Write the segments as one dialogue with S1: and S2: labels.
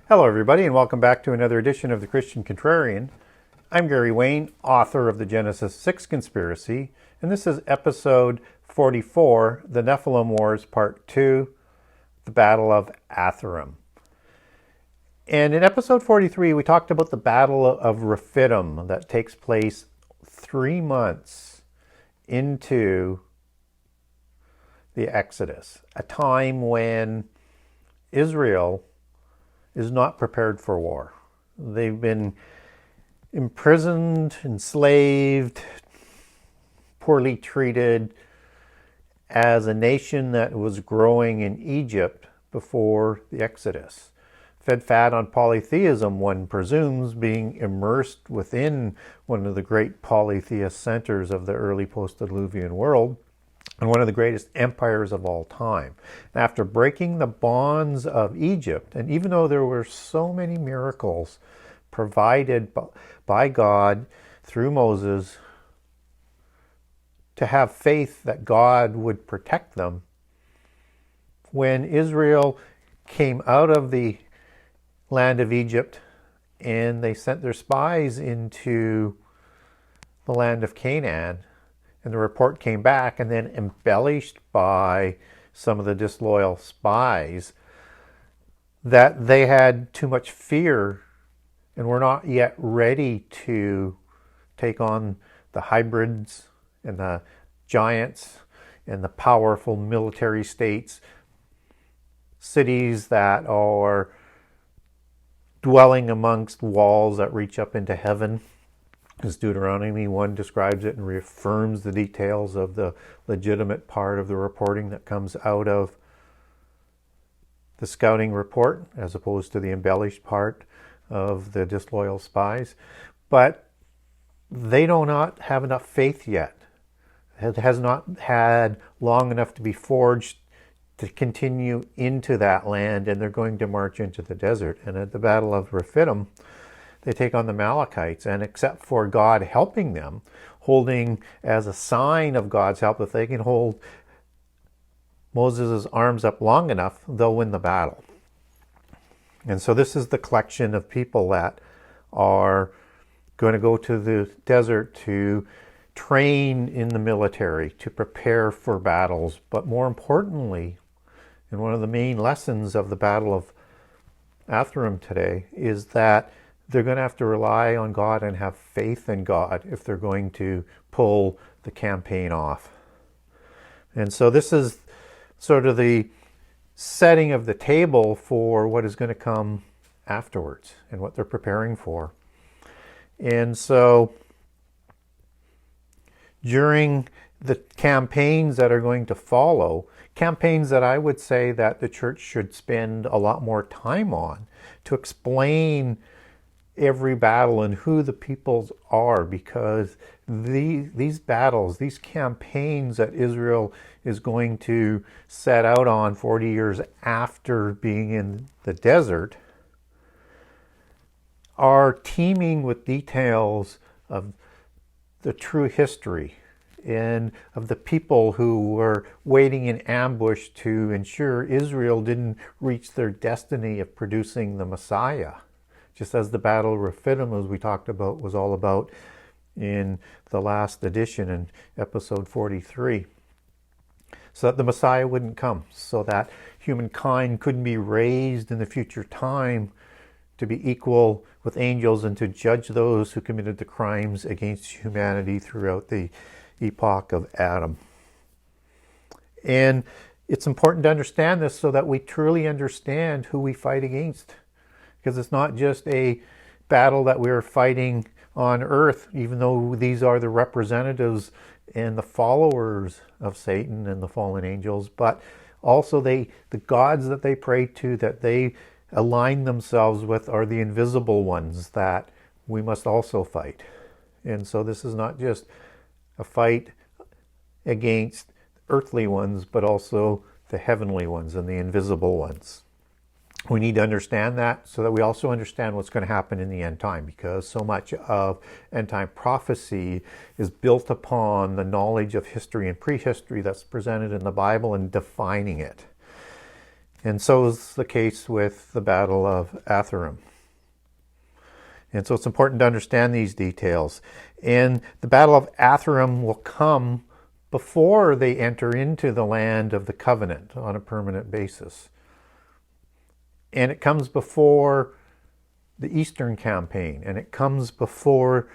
S1: Hello, everybody, and welcome back to another edition of the Christian Contrarian. I'm Gary Wayne, author of the Genesis 6 Conspiracy, and this is episode 44, The Nephilim Wars, Part 2, The Battle of Athariym. And in episode 43, we talked about the Battle of Rephidim that takes place 3 months into the Exodus, a time when Israel is not prepared for war. They've been imprisoned, enslaved, poorly treated as a nation that was growing in Egypt before the Exodus. Fed fat on polytheism, one presumes, being immersed within one of the great polytheist centers of the early post-Diluvian world, and one of the greatest empires of all time. After breaking the bonds of Egypt, and even though there were so many miracles provided by God through Moses to have faith that God would protect them, when Israel came out of the land of Egypt and they sent their spies into the land of Canaan, and the report came back, and then embellished by some of the disloyal spies, that they had too much fear and were not yet ready to take on the hybrids and the giants and the powerful military states, cities that are dwelling amongst walls that reach up into heaven, as Deuteronomy 1 describes it and reaffirms the details of the legitimate part of the reporting that comes out of the scouting report, as opposed to the embellished part of the disloyal spies. But they do not have enough faith yet. It has not had long enough to be forged to continue into that land, and they're going to march into the desert. And at the Battle of Rephidim, they take on the Amalekites, and except for God helping them, holding as a sign of God's help, if they can hold Moses' arms up long enough, they'll win the battle. And so this is the collection of people that are going to go to the desert to train in the military, to prepare for battles. But more importantly, and one of the main lessons of the Battle of Athariym today, is that they're going to have to rely on God and have faith in God if they're going to pull the campaign off. And so this is sort of the setting of the table for what is going to come afterwards and what they're preparing for. And so during the campaigns that are going to follow, campaigns that I would say that the church should spend a lot more time on to explain every battle and who the peoples are, because these battles, these campaigns that Israel is going to set out on 40 years after being in the desert, are teeming with details of the true history and of the people who were waiting in ambush to ensure Israel didn't reach their destiny of producing the Messiah. Just as the Battle of Rephidim, as we talked about, was all about in the last edition in episode 43. So that the Messiah wouldn't come, so that humankind couldn't be raised in the future time to be equal with angels and to judge those who committed the crimes against humanity throughout the epoch of Adam. And it's important to understand this so that we truly understand who we fight against. Because it's not just a battle that we're fighting on earth, even though these are the representatives and the followers of Satan and the fallen angels, but also the gods that they pray to, that they align themselves with, are the invisible ones that we must also fight. And so this is not just a fight against earthly ones, but also the heavenly ones and the invisible ones. We need to understand that so that we also understand what's going to happen in the end time, because so much of end time prophecy is built upon the knowledge of history and prehistory that's presented in the Bible and defining it. And so is the case with the Battle of Athariym. And so it's important to understand these details. And the Battle of Athariym will come before they enter into the land of the covenant on a permanent basis. And it comes before the Eastern campaign, and it comes before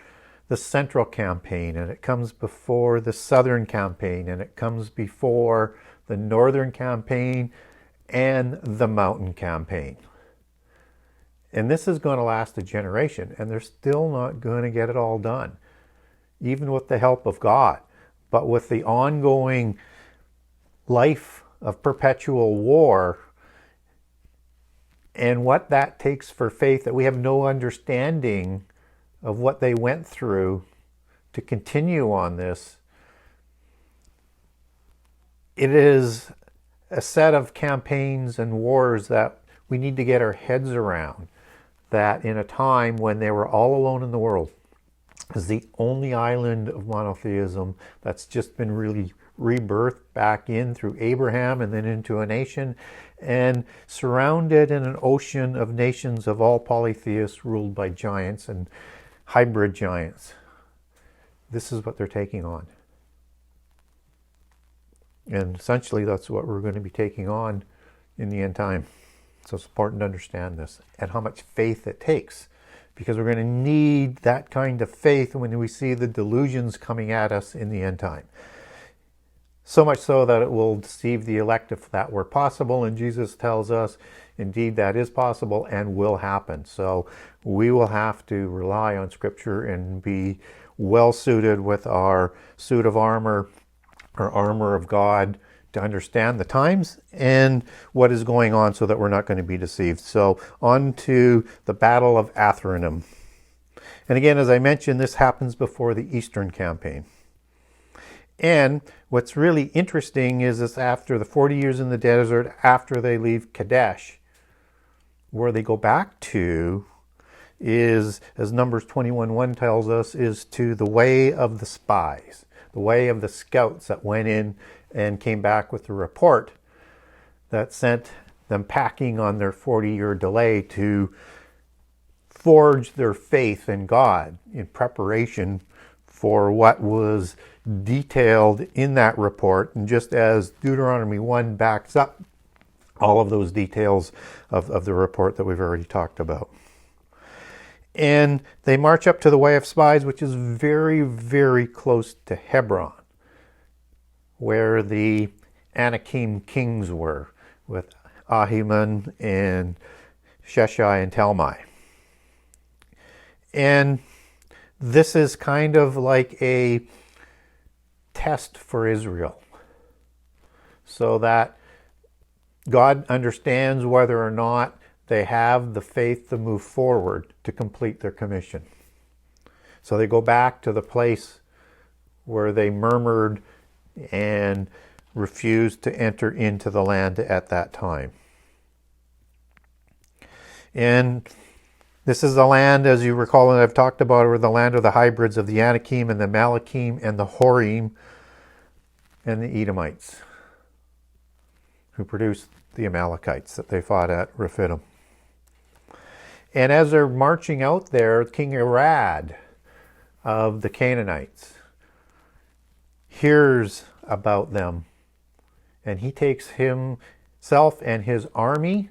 S1: the Central campaign, and it comes before the Southern campaign, and it comes before the Northern campaign and the Mountain campaign. And this is going to last a generation, and they're still not going to get it all done, even with the help of God. But with the ongoing life of perpetual war and what that takes for faith, that we have no understanding of what they went through to continue on this, it is a set of campaigns and wars that we need to get our heads around. That in a time when they were all alone in the world, is the only island of monotheism that's just been really rebirthed back in through Abraham and then into a nation, and surrounded in an ocean of nations of all polytheists ruled by giants and hybrid giants. This is what they're taking on. And essentially that's what we're going to be taking on in the end time. So it's important to understand this and how much faith it takes, because we're going to need that kind of faith when we see the delusions coming at us in the end time. So much so that it will deceive the elect if that were possible. And Jesus tells us, indeed, that is possible and will happen. So we will have to rely on Scripture and be well suited with our suit of armor, our armor of God, to understand the times and what is going on so that we're not going to be deceived. So on to the Battle of Athariym. And again, as I mentioned, this happens before the Eastern campaign. And what's really interesting is this after the 40 years in the desert, after they leave Kadesh, where they go back to is, as Numbers 21:1 tells us, is to the way of the spies, the way of the scouts that went in and came back with a report that sent them packing on their 40-year delay to forge their faith in God in preparation for what was detailed in that report. And just as Deuteronomy 1 backs up all of those details of the report that we've already talked about. And they march up to the Way of Spies, which is very, very close to Hebron, where the Anakim kings were, with Ahiman and Sheshai and Talmai. And this is kind of like a test for Israel, so that God understands whether or not they have the faith to move forward to complete their commission. So they go back to the place where they murmured and refused to enter into the land at that time. And this is the land, as you recall, and I've talked about, where the land of the hybrids of the Anakim and the Malakim and the Horim and the Edomites, who produced the Amalekites that they fought at Rephidim. And as they're marching out there, King Arad of the Canaanites hears about them, and he takes himself and his army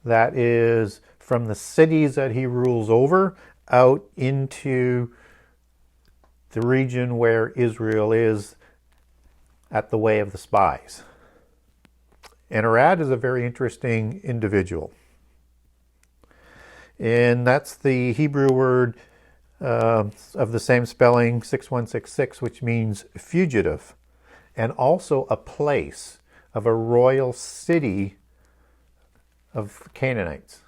S1: that is from the cities that he rules over out into the region where Israel is at the Way of the Spies. And Arad is a very interesting individual. And that's the Hebrew word of the same spelling, 6166, which means fugitive, and also a place of a royal city of Canaanites.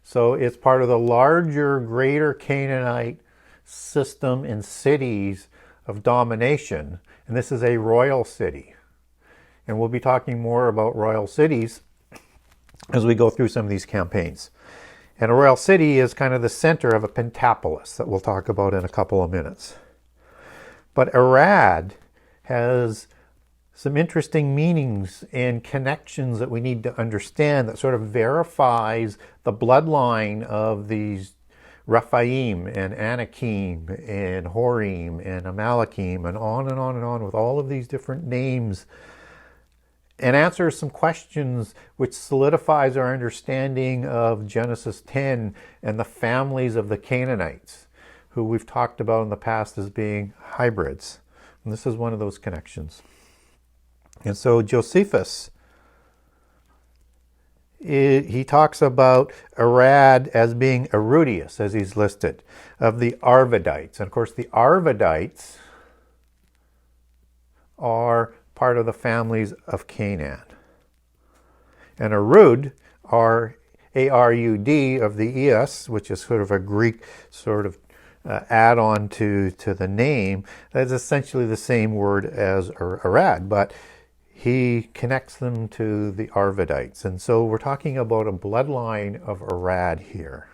S1: So it's part of the larger, greater Canaanite system and cities of domination. And this is a royal city. And we'll be talking more about royal cities as we go through some of these campaigns. And a royal city is kind of the center of a pentapolis that we'll talk about in a couple of minutes. But Arad has some interesting meanings and connections that we need to understand that sort of verifies the bloodline of these Rephaim and Anakim and Horim and Amalekim and on and on and on with all of these different names, and answers some questions which solidifies our understanding of Genesis 10 and the families of the Canaanites, who we've talked about in the past as being hybrids. And this is one of those connections. And so Josephus, he talks about Arad as being Arudius, as he's listed, of the Arvadites. And of course, the Arvadites are part of the families of Canaan. And Arud, A-R-U-D, of the ES, which is sort of a Greek sort of add-on to the name, that's essentially the same word as Arad, but he connects them to the Arvadites. And so we're talking about a bloodline of Arad here.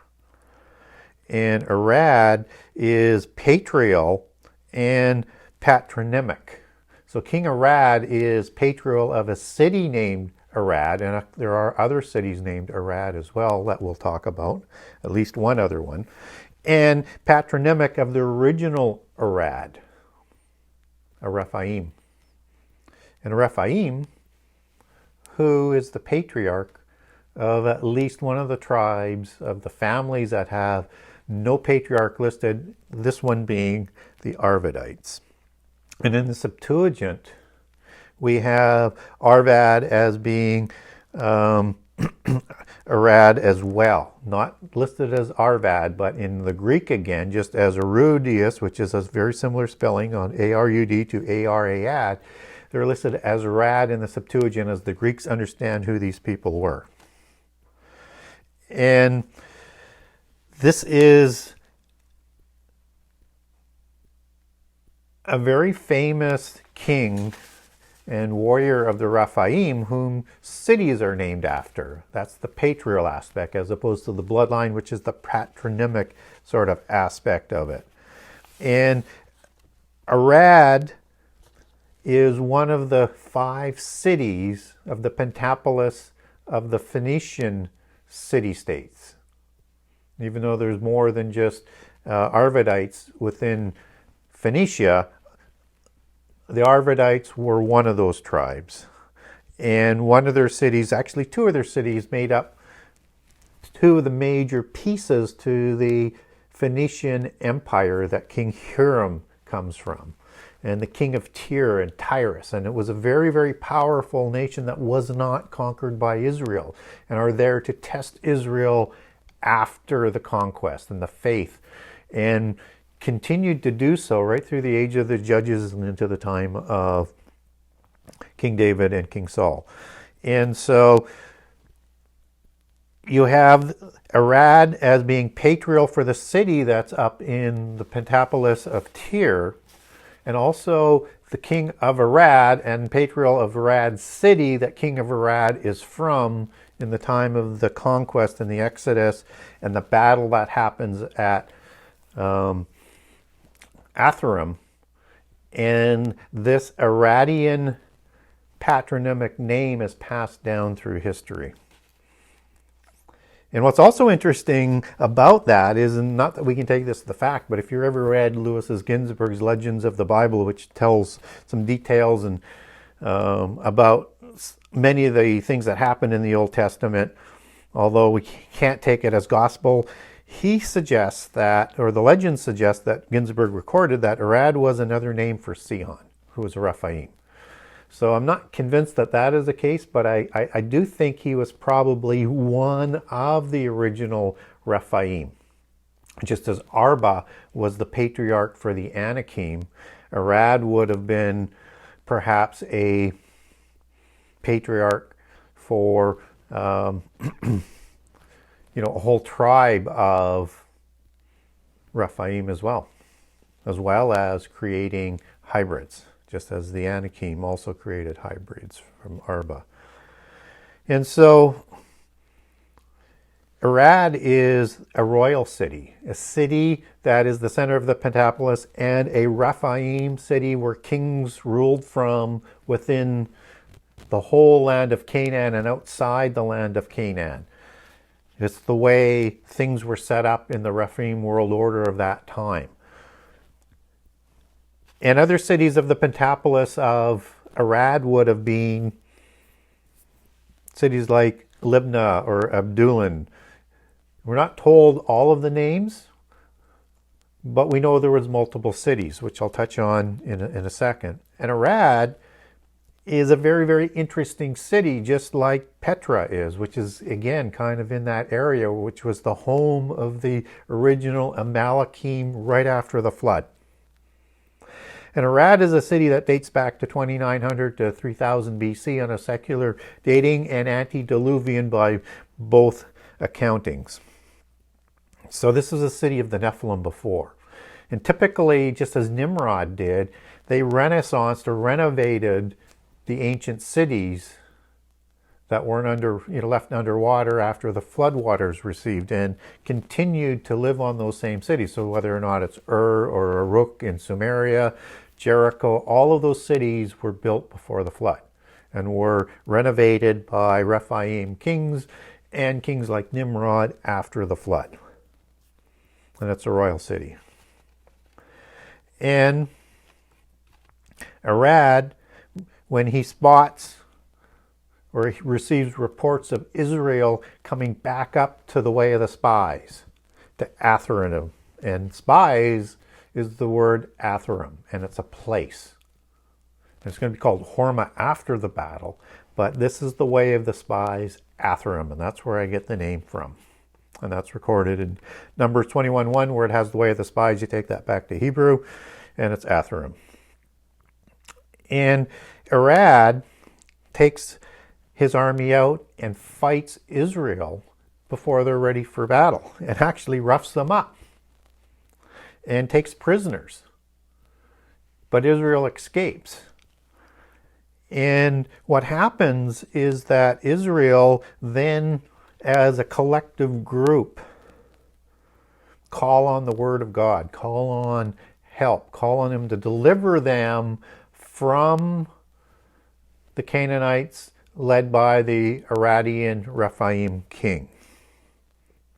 S1: And Arad is patrial and patronymic. So King Arad is patrial of a city named Arad, and there are other cities named Arad as well that we'll talk about, at least one other one, and patronymic of the original Arad, a Rephaim. And Rephaim, who is the patriarch of at least one of the tribes of the families that have no patriarch listed, this one being the Arvadites. And in the Septuagint, we have Arvad as being Arad as well. Not listed as Arvad, but in the Greek again, just as Arudius, which is a very similar spelling on A-R-U-D to A-R-A-D, they're listed as Arad in the Septuagint as the Greeks understand who these people were. And this is a very famous king and warrior of the Rephaim whom cities are named after. That's the patrial aspect as opposed to the bloodline, which is the patronymic sort of aspect of it. And Arad is one of the 5 cities of the Pentapolis of the Phoenician city-states. Even though there's more than just Arvadites within Phoenicia, the Arvadites were one of those tribes. And one of their cities, actually 2 of their cities, made up 2 of the major pieces to the Phoenician Empire that King Hiram comes from, and the king of Tyre and Tyrus. And it was a very, very powerful nation that was not conquered by Israel and are there to test Israel after the conquest and the faith, and continued to do so right through the age of the judges and into the time of King David and King Saul. And so you have Arad as being patrial for the city that's up in the Pentapolis of Tyre, and also the king of Arad and patrial of Arad's city that king of Arad is from in the time of the conquest and the Exodus and the battle that happens at Athariym. And this Aradian patronymic name is passed down through history. And what's also interesting about that is, and not that we can take this as the fact, but if you've ever read Lewis Ginsburg's Legends of the Bible, which tells some details and about many of the things that happen in the Old Testament, although we can't take it as gospel, he suggests that, or the legend suggests that Ginsburg recorded that Arad was another name for Sihon, who was a Rephaim. So I'm not convinced that that is the case, but I do think he was probably one of the original Rephaim. Just as Arba was the patriarch for the Anakim, Arad would have been perhaps a patriarch for a whole tribe of Rephaim as well as creating hybrids, just as the Anakim also created hybrids from Arba. And so Arad is a royal city, a city that is the center of the Pentapolis, and a Rephaim city where kings ruled from within the whole land of Canaan and outside the land of Canaan. It's the way things were set up in the Rephaim world order of that time. And other cities of the Pentapolis of Arad would have been cities like Libnah or Abdullan. We're not told all of the names, but we know there was multiple cities, which I'll touch on in a second. And Arad is a very, very interesting city, just like Petra is, which is, again, kind of in that area, which was the home of the original Amalekim right after the flood. And Arad is a city that dates back to 2900 to 3000 BC on a secular dating and antediluvian by both accountings. So this is a city of the Nephilim before. And typically, just as Nimrod did, they renaissanced or renovated the ancient cities that weren't left underwater after the floodwaters received and continued to live on those same cities. So whether or not it's Ur or Uruk in Sumeria, Jericho, all of those cities were built before the flood and were renovated by Rephaim kings and kings like Nimrod after the flood. And it's a royal city. And Arad, when he spots or he receives reports of Israel coming back up to the way of the spies, to Athariym. And spies is the word Athariym, and it's a place. And it's going to be called Horma after the battle, but this is the way of the spies, Athariym, and that's where I get the name from. And that's recorded in Numbers 21:1, where it has the way of the spies. You take that back to Hebrew, and it's Athariym. And Arad takes his army out and fights Israel before they're ready for battle, and actually roughs them up and takes prisoners. But Israel escapes. And what happens is that Israel then, as a collective group, call on the word of God, call on help, call on him to deliver them from the Canaanites led by the Aradian Rephaim king.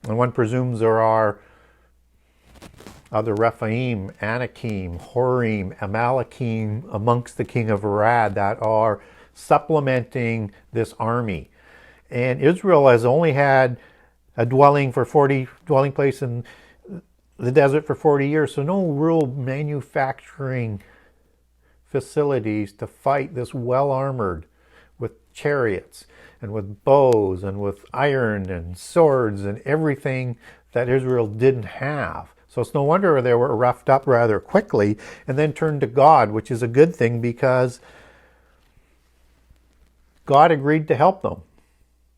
S1: And one presumes there are other Rephaim, Anakim, Horim, Amalekim amongst the king of Arad that are supplementing this army. And Israel has only had a dwelling place in the desert for 40 years, so no real manufacturing facilities to fight this well-armored with chariots and with bows and with iron and swords and everything that Israel didn't have. So it's no wonder they were roughed up rather quickly and then turned to God, which is a good thing because God agreed to help them,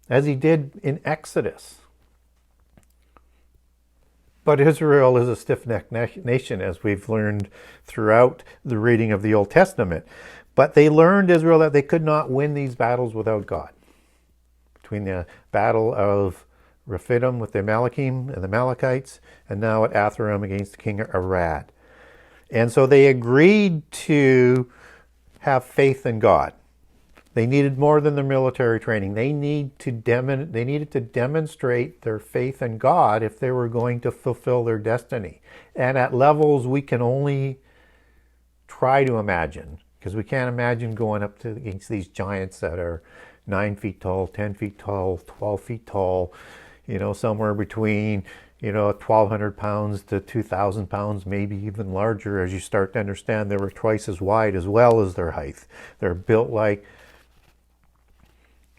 S1: as he did in Exodus. But Israel is a stiff-necked nation, as we've learned throughout the reading of the Old Testament. But they learned, Israel, that they could not win these battles without God. Between the battle of Rephidim with the Amalekim and the Amalekites, and now at Athariym against the king of Arad. And so they agreed to have faith in God. They needed more than their military training. They needed to demonstrate their faith in God if they were going to fulfill their destiny. And at levels we can only try to imagine, because we can't imagine going up against these giants that are 9 feet tall, 10 feet tall, 12 feet tall, somewhere between, 1,200 pounds to 2,000 pounds, maybe even larger, as you start to understand they were twice as wide as well as their height. They're built like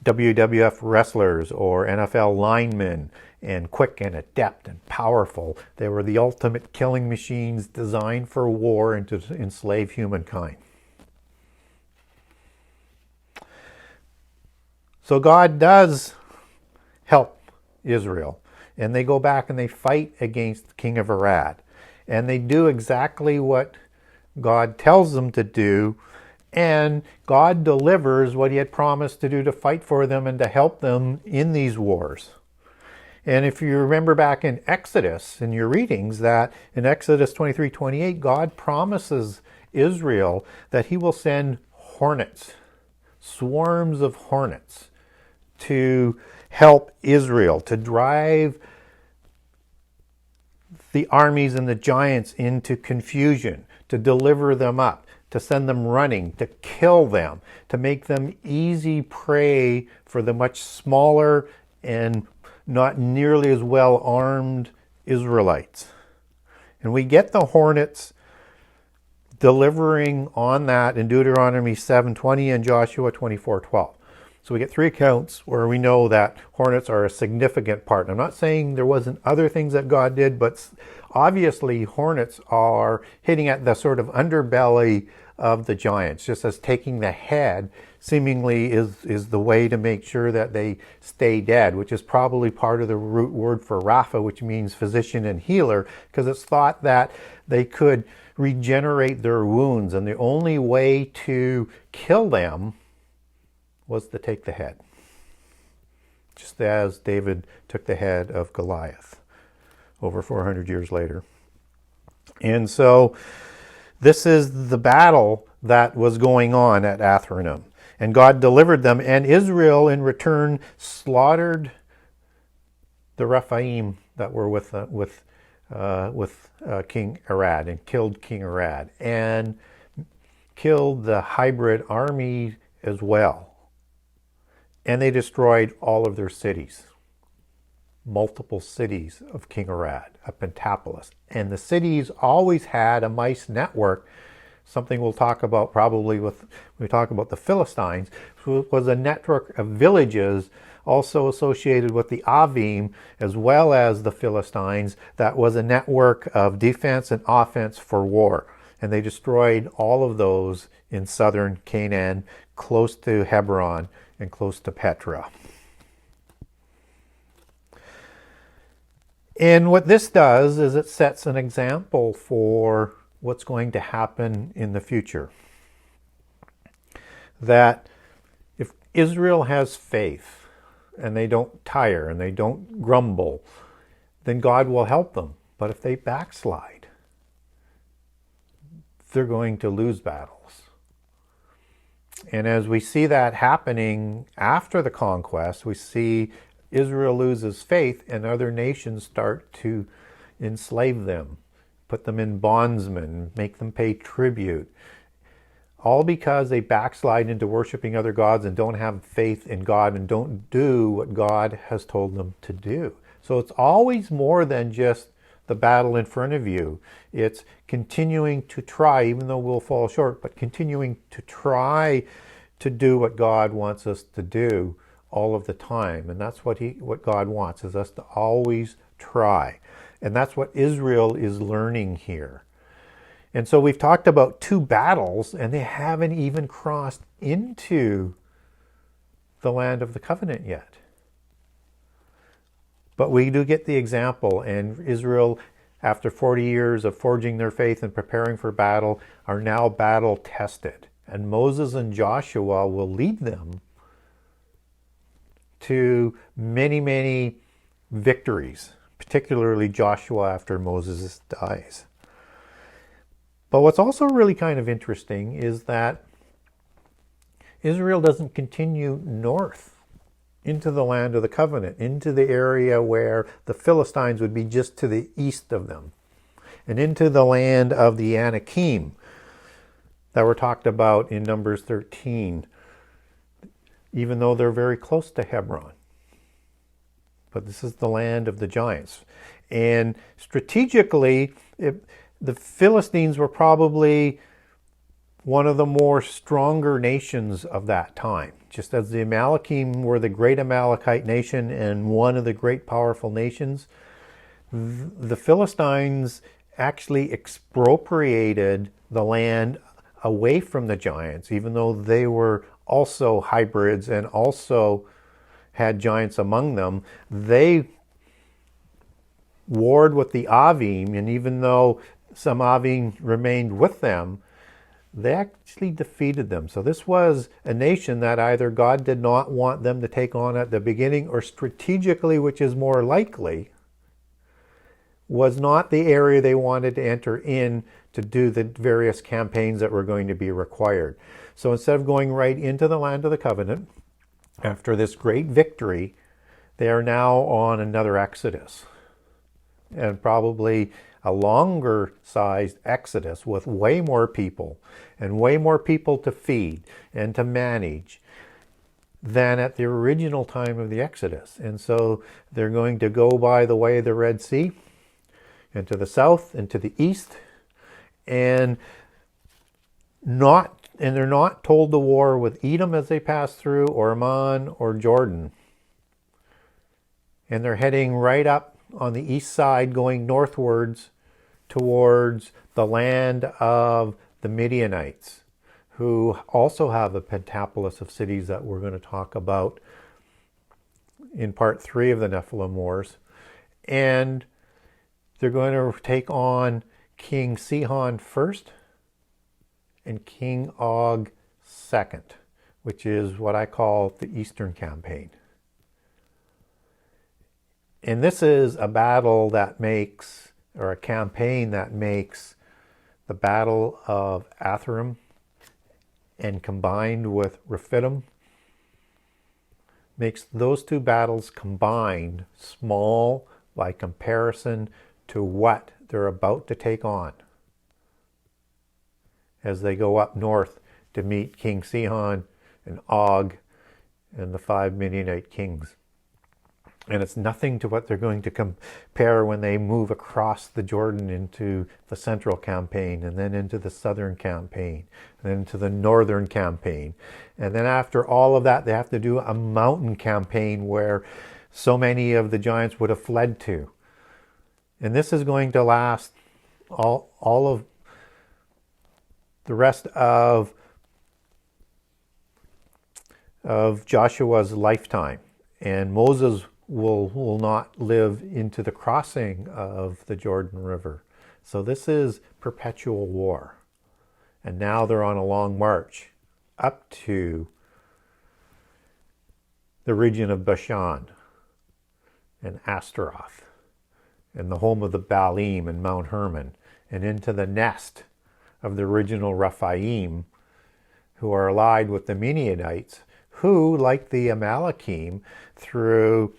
S1: WWF wrestlers or NFL linemen, and quick and adept and powerful. They were the ultimate killing machines designed for war and to enslave humankind. So God does help Israel, and they go back and they fight against the king of Arad, and they do exactly what God tells them to do. And God delivers what he had promised to do, to fight for them and to help them in these wars. And if you remember back in Exodus, in your readings, that in Exodus 23:28, God promises Israel that he will send hornets, swarms of hornets, to help Israel, to drive the armies and the giants into confusion, to deliver them up, to send them running, to kill them, to make them easy prey for the much smaller and not nearly as well armed Israelites. And we get the hornets delivering on that in Deuteronomy 7:20 and Joshua 24:12. So we get three accounts where we know that hornets are a significant part. I'm not saying there wasn't other things that God did, but obviously hornets are hitting at the sort of underbelly of the giants, just as taking the head seemingly is the way to make sure that they stay dead, which is probably part of the root word for Rapha, which means physician and healer, because it's thought that they could regenerate their wounds, and the only way to kill them was to take the head, just as David took the head of Goliath over 400 years later. And so this is the battle that was going on at Athariym. And God delivered them, and Israel in return slaughtered the Rephaim that were with King Arad, and killed King Arad, and killed the hybrid army as well. And they destroyed all of their cities, multiple cities of King Arad, a Pentapolis. And the cities always had a mice network, something we'll talk about probably when we talk about the Philistines, was a network of villages also associated with the Athariym as well as the Philistines, that was a network of defense and offense for war. And they destroyed all of those in southern Canaan, close to Hebron and close to Petra. And what this does is it sets an example for what's going to happen in the future. That if Israel has faith and they don't tire and they don't grumble, then God will help them. But if they backslide, they're going to lose battles. And as we see that happening after the conquest, we see Israel loses faith and other nations start to enslave them, put them in bondsmen, make them pay tribute. All because they backslide into worshiping other gods and don't have faith in God and don't do what God has told them to do. So it's always more than just the battle in front of you. It's continuing to try, even though we'll fall short, but continuing to try to do what God wants us to do all of the time. And that's what God wants, is us to always try. And that's what Israel is learning here. And so we've talked about two battles, and they haven't even crossed into the land of the covenant yet. But we do get the example, and Israel, after 40 years of forging their faith and preparing for battle, are now battle tested. And Moses and Joshua will lead them to many, many victories, particularly Joshua after Moses dies. But what's also really kind of interesting is that Israel doesn't continue north into the land of the covenant, into the area where the Philistines would be just to the east of them, and into the land of the Anakim that were talked about in Numbers 13, even though they're very close to Hebron. But this is the land of the giants. And strategically, the Philistines were probably one of the more stronger nations of that time. Just as the Amalekim were the great Amalekite nation and one of the great powerful nations, the Philistines actually expropriated the land away from the giants, even though they were also hybrids and also had giants among them. They warred with the Athariym, and even though some Athariym remained with them, they actually defeated them. So this was a nation that either God did not want them to take on at the beginning, or strategically, which is more likely, was not the area they wanted to enter in to do the various campaigns that were going to be required. So instead of going right into the land of the covenant, after this great victory, they are now on another exodus. And probably a longer sized exodus with way more people and way more people to feed and to manage than at the original time of the Exodus. And so they're going to go by the way of the Red Sea and to the south and to the east, and they're not told to war with Edom as they pass through, or Ammon or Jordan. And they're heading right up on the east side, going northwards towards the land of the Midianites, who also have a pentapolis of cities that we're going to talk about in part 3 of the Nephilim Wars. And they're going to take on King Sihon first and King Og second, which is what I call the Eastern Campaign. And this is a battle that makes, or a campaign that makes, the Battle of Athariym, and combined with Rephidim, makes those two battles combined small by comparison to what they're about to take on as they go up north to meet King Sihon and Og and the 5 Midianite kings. And it's nothing to what they're going to compare when they move across the Jordan into the central campaign, and then into the southern campaign, and then into the northern campaign. And then after all of that, they have to do a mountain campaign where so many of the giants would have fled to. And this is going to last all of the rest of Joshua's lifetime. And Moses will not live into the crossing of the Jordan River. So this is perpetual war. And now they're on a long march up to the region of Bashan and Astaroth and the home of the Baalim and Mount Hermon, and into the nest of the original Rephaim, who are allied with the Midianites, who, like the Amalekim, through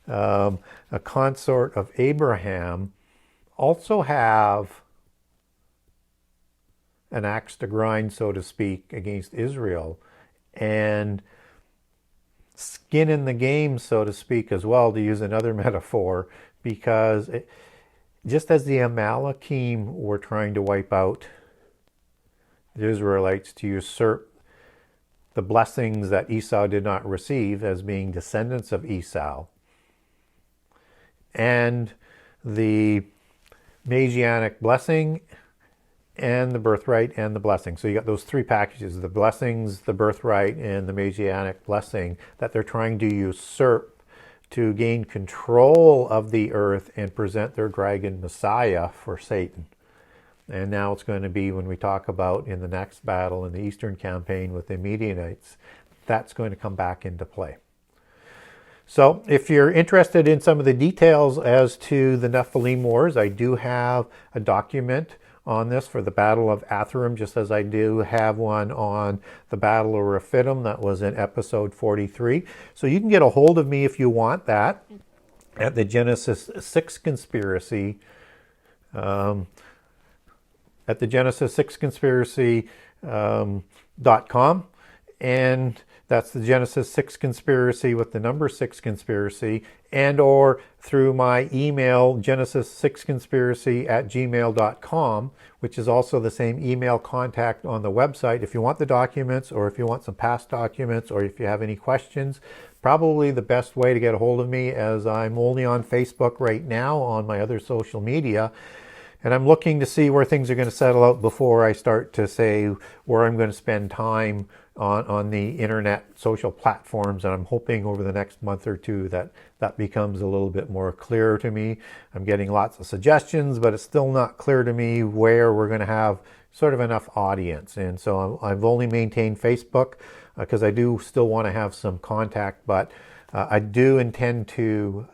S1: a consort of Abraham, also have an axe to grind, so to speak, against Israel, and skin in the game, so to speak, as well, to use another metaphor, because just as the Amalekim were trying to wipe out the Israelites to usurp the blessings that Esau did not receive as being descendants of Esau, and the Messianic blessing and the birthright and the blessing. So you got those three packages, the blessings, the birthright, and the Messianic blessing, that they're trying to usurp to gain control of the earth and present their dragon Messiah for Satan. And now it's going to be, when we talk about in the next battle in the Eastern Campaign with the Midianites, that's going to come back into play. So if you're interested in some of the details as to the Nephilim Wars, I do have a document on this for the Battle of Athariym, just as I do have one on the Battle of Rephidim that was in episode 43. So you can get a hold of me if you want that at the Genesis 6 Conspiracy, at the Genesis 6 Conspiracy.com, and that's the Genesis 6 Conspiracy with the number 6 Conspiracy, and or through my email, genesis6conspiracy@gmail.com, which is also the same email contact on the website. If you want the documents, or if you want some past documents, or if you have any questions, probably the best way to get a hold of me, as I'm only on Facebook right now. On my other social media, and I'm looking to see where things are going to settle out before I start to say where I'm going to spend time on the internet social platforms. And I'm hoping over the next month or two that becomes a little bit more clear to me. I'm getting lots of suggestions, but it's still not clear to me where we're going to have sort of enough audience. And so I've only maintained Facebook because I do still want to have some contact, but I do intend to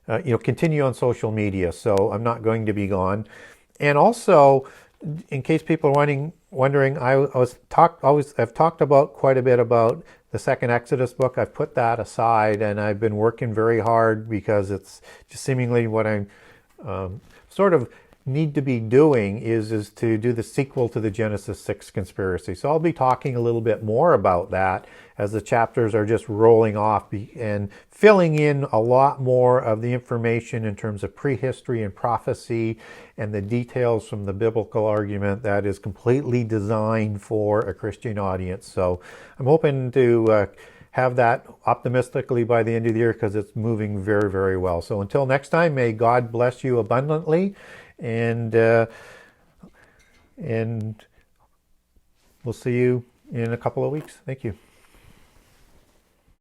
S1: continue on social media. So I'm not going to be gone. And also, in case people are wondering, I've talked about quite a bit about the second Exodus book. I've put that aside, and I've been working very hard because it's just seemingly what I'm sort of need to be doing is to do the sequel to the Genesis 6 conspiracy. So I'll be talking a little bit more about that as the chapters are just rolling off and filling in a lot more of the information in terms of prehistory and prophecy and the details from the biblical argument that is completely designed for a Christian audience. So I'm hoping to have that optimistically by the end of the year because it's moving very, very well. So until next time, may God bless you abundantly. And we'll see you in a couple of weeks. Thank you.